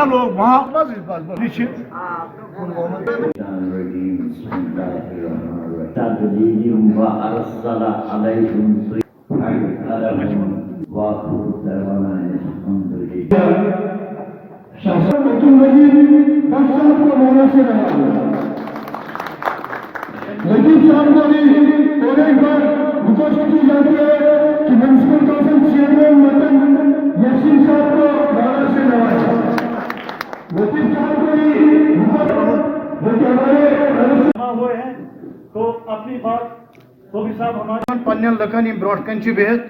लोग वहाँ लतीफ साहब को भी और एक बार रिक्वेस्ट की जाती है कि म्यूनसिपल काउंसिल चेयरमैन मतन यासीन साहब को बारह से नवाजें। लतीफ साहब को भी हुए हैं तो अपनी बात तो भी साहब हमारे पन्न लकन ब्रोट कन बिहित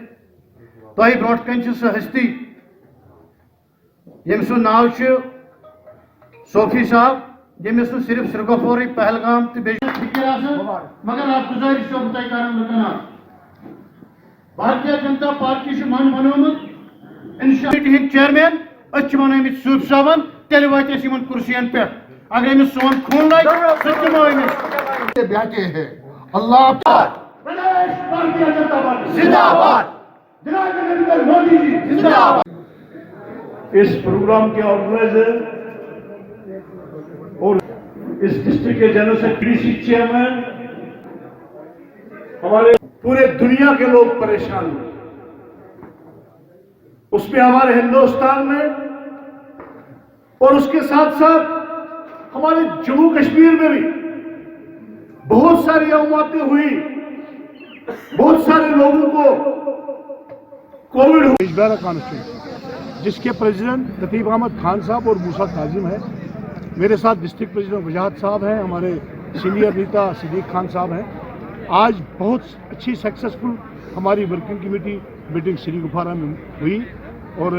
तह ब्रोट कन सह हस्ती यम सु नाव सोफी साहब यमिस सिर्फ श्रीगोफोर पहलगाम तो मगर आप गुजारिश तय कर लुकन भारतीय जनता पार्टी मन बनोमुत हिंद चेयरमैन वन सूफ साहबन तेल वात कुर्सियन पे अगर अमिस सोन खून लगे बैठे हैं अल्लाह भारतीय जनता पार्टी जिंदाबाद जनाब नरेंद्र मोदी जी जिंदाबाद। इस प्रोग्राम के ऑर्गेनाइजर और इस डिस्ट्रिक्ट के जनरल सेक्रेटरी चेयरमैन हमारे पूरे दुनिया के लोग परेशान हैं, उसमें हमारे हिंदुस्तान में और उसके साथ साथ हमारे जम्मू कश्मीर में भी बहुत सारी अवमातें हुई, बहुत सारे लोगों को कोविड कॉन्स्टिट्यूंसी जिसके प्रेसिडेंट लतीफ अहमद खान साहब और मूसा काजिम है। मेरे साथ डिस्ट्रिक्ट प्रेसिडेंट वजाहत साहब हैं, हमारे सीनियर नेता सिद्दीक खान साहब हैं। आज बहुत अच्छी सक्सेसफुल हमारी वर्किंग कमेटी मीटिंग श्री गुफारा में हुई और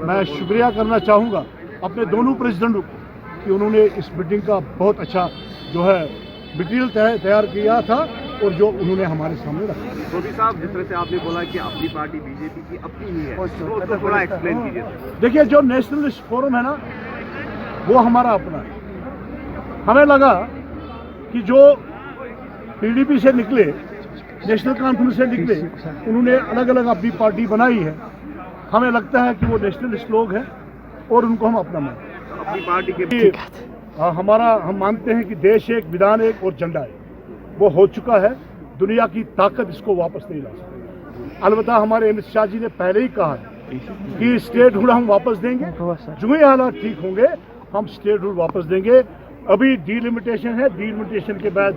मैं शुक्रिया करना चाहूँगा अपने दोनों प्रेसिडेंटों कि उन्होंने इस मीटिंग का बहुत अच्छा जो है मटीरियल तैयार किया था और जो उन्होंने हमारे सामने रखा। मोदी साहब, जिस तरह से आपने बोला कि अपनी पार्टी बीजेपी की अपनी ही है, तो उसको थोड़ा एक्सप्लेन कीजिए। देखिए, जो नेशनलिस्ट फोरम है ना वो हमारा अपना है। हमें लगा कि जो पीडीपी से निकले, नेशनल कॉन्फ्रेंस से निकले, उन्होंने अलग अलग अपनी पार्टी बनाई है। हमें लगता है कि वो नेशनलिस्ट लोग हैं और उनको हम अपना मानते हैं। अपनी पार्टी के हम मानते हैं कि देश एक, विधान एक और झंडा एक, वो हो चुका है। दुनिया की ताकत इसको वापस नहीं ला सकती। अलबत्ता हमारे अमित शाह जी ने पहले ही कहा है कि स्टेट हुड हम वापस देंगे, जो ही हालात ठीक होंगे हम स्टेट हुड वापस देंगे। अभी डीलिमिटेशन है, डीलिमिटेशन के बाद